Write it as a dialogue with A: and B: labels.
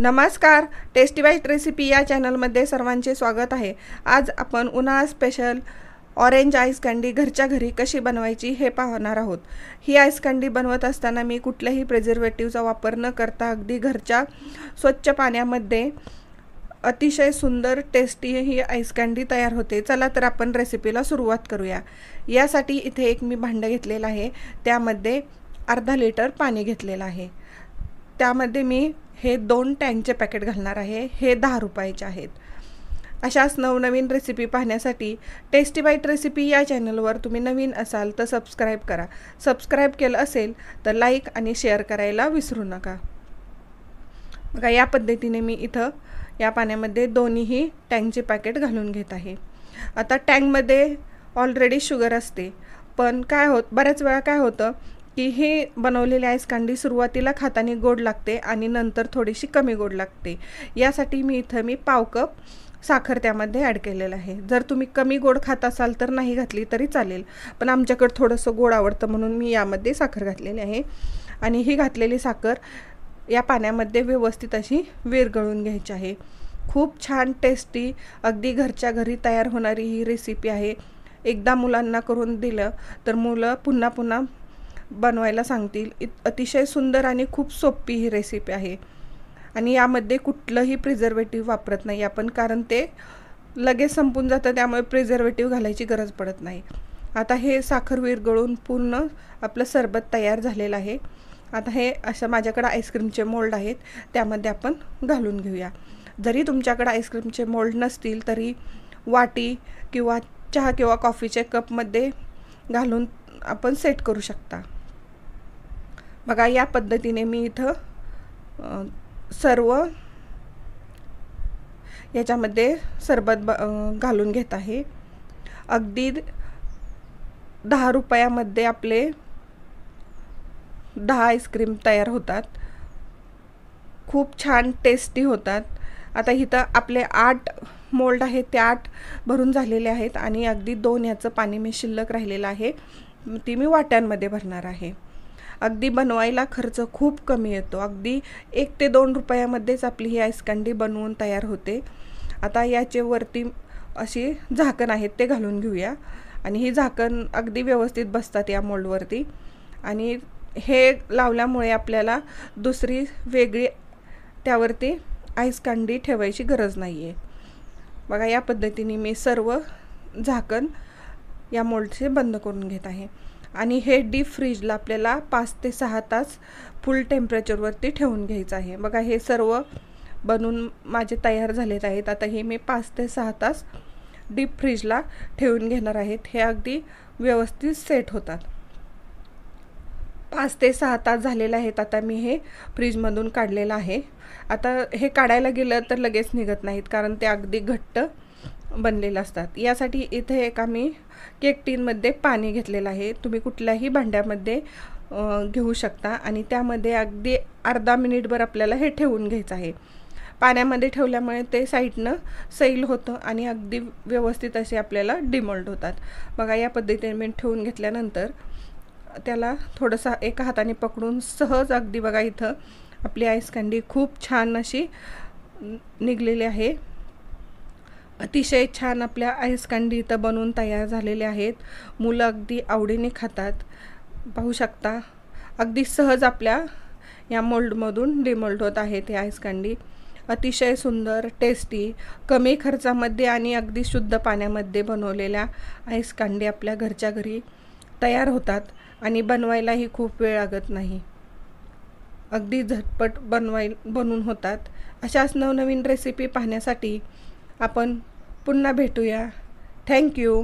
A: नमस्कार, tasty bite recipe या चॅनलमध्ये सर्वांचे स्वागत आहे। आज आपण उन्हाळा स्पेशल ऑरेंज आईस कँडी घरच्या घरी कशी बनवायची हे पाहणार आहोत। ही आईस कँडी बनवत असताना मी कुठल्याही प्रिझर्वेटिव्हचा वापर न करता अगदी घरच्या स्वच्छ पाण्यामध्ये अतिशय सुंदर टेस्टी ही आईस कँडी तयार होते। चला तर आपण रेसिपीला सुरुवात करूया। यासाठी इथे एक मी भांडं घेतलेलं आहे, त्यामध्ये अर्धा लिटर पाणी घेतलेलं आहे। त्यामध्ये मी हे 2 टँकचे पॅकेट घालणार आहे। हे 10 रुपयाचे आहेत। अशाच नवनवीन रेसिपी पाहण्यासाठी टेस्टी बाईट रेसिपी या चॅनलवर तुम्ही नवीन असाल तर सबस्क्राईब करा। सबस्क्राईब केलं असेल तर लाईक आणि शेअर करायला विसरू नका। बघा, या पद्धतीने मी इथं या पाण्यामध्ये दोन्ही टँकचे पॅकेट घालून घेत आहे। आता टँकमध्ये ऑलरेडी शुगर असते, पण बऱ्याच वेळा काय होतं की हे बनवलेली आईस कँडी सुरुवातीला खाताना गोड लागते आणि नंतर थोडीशी कमी गोड लागते। यासाठी मी इथं पाव कप साखर त्यामध्ये ॲड केलेलं आहे। जर तुम्ही कमी गोड खात असाल तर नाही घातली तरी चालेल, पण आमच्याकडे थोडंसं गोड आवडतं म्हणून मी यामध्ये साखर घातलेली आहे। आणि ही घातलेली साखर या पाण्यामध्ये व्यवस्थित अशी विरघळून घ्यायची आहे। खूप छान टेस्टी अगदी घरच्या घरी तयार होणारी ही रेसिपी आहे। एकदा मुलांना करून दिलं तर मुलं पुन्हा पुन्हा बनवायला सांगतील। अतिशय सुंदर आणि खूप सोपी ही रेसिपी आहे। आणि यामध्ये कुठलंही प्रिझर्वेटिव्ह वापरत नाही आपण, कारण ते लगेच संपून जातं, त्यामुळे प्रिझर्वेटिव्ह घालायची गरज पडत नाही। आता हे साखर विरघळून पूर्ण आपलं सरबत तयार झालेलं आहे। आता हे असं माझ्याकडे आईस्क्रीमचे मोल्ड आहेत, त्यामध्ये आपण घालून घेऊया। जरी तुमच्याकडे आईस्क्रीमचे मोल्ड नसतील तरी वाटी किंवा चहा किंवा कॉफीच्या कपमध्ये घालून आपण सेट करू शकता। बघा, या पद्धतीने मी इथं सर्व याच्यामध्ये सरबत घालून घेत आहे। अगदी 10 रुपयामध्ये आपले 10 आईस्क्रीम तयार होतात। खूप छान टेस्टी होतात। आता इथं आपले 8 मोल्ड आहेत, ते 8 भरून झालेले आहेत आणि अगदी 2 याचं पाणी मी शिल्लक राहिलेलं आहे, ती मी वाट्यांमध्ये भरणार आहे। अगदी बनवायला खर्च खूप कमी येतो। अगदी 1 ते 2 रुपयामध्येच आपली ही आईस कँडी बनवून तयार होते। आता याचे वरती अशी झाकण आहेत ते घालून घेऊया आणि ही झाकण अगदी व्यवस्थित बसतात या मोल्डवरती। आणि हे लावल्यामुळे आपल्याला दुसरी वेगळी त्यावरती आईस कँडी ठेवायची गरज नाही आहे। बघा, या पद्धतीने मी सर्व झाकण या मोल्डचे बंद करून घेत आहे। आणि हे डीप फ्रीजला आपल्याला 5 ते 6 तास फुल टेम्परेचरवरती ठेवून घ्यायचं आहे। बघा, हे सर्व बनवून माझे तयार झालेत आहेत। आता हे मी 5 ते 6 तास डीप फ्रीजला ठेवून घेणार आहेत। हे अगदी व्यवस्थित सेट होतात। 5 ते 6 तास झालेले आहेत। आता मी हे फ्रीजमधून काढलेलं आहे। आता हे काढायला गेलं तर लगेच निघत नाहीत, कारण ते अगदी घट्ट बनलेले असतात। यासाठी इथे एक आम्ही केक टीनमध्ये पाणी घेतलेलं आहे। तुम्ही कुठल्याही भांड्यामध्ये घेऊ शकता आणि त्यामध्ये अगदी अर्धा मिनिटभर आपल्याला हे ठेवून घ्यायचं आहे। पाण्यामध्ये ठेवल्यामुळे ते साईडनं सैल होतं आणि अगदी व्यवस्थित असे आपल्याला डिमोल्ड होतात। बघा, या पद्धतीने मी ठेवून घेतल्यानंतर त्याला थोडंसं एका हाताने पकडून सहज अगदी बघा, इथं आपली आईस कँडी खूप छान अशी निघलेली आहे। अतिशय छान आपल्या आईस कँडी इथं बनवून तयार झालेले आहेत। मुलं अगदी आवडीने खातात। पाहू शकता, अगदी सहज आपल्या या मोल्डमधून डिमोल्ड होत आहे ते आईस कँडी। अतिशय सुंदर, टेस्टी, कमी खर्चामध्ये आणि अगदी शुद्ध पाण्यामध्ये बनवलेल्या आईस कँडी आपल्या घरच्या घरी तयार होतात आणि बनवायलाही खूप वेळ लागत नाही। अगदी झटपट बनवून होतात। अशाच नवनवीन रेसिपी पाहण्यासाठी आपण पुन्हा भेटूया। थँक्यू।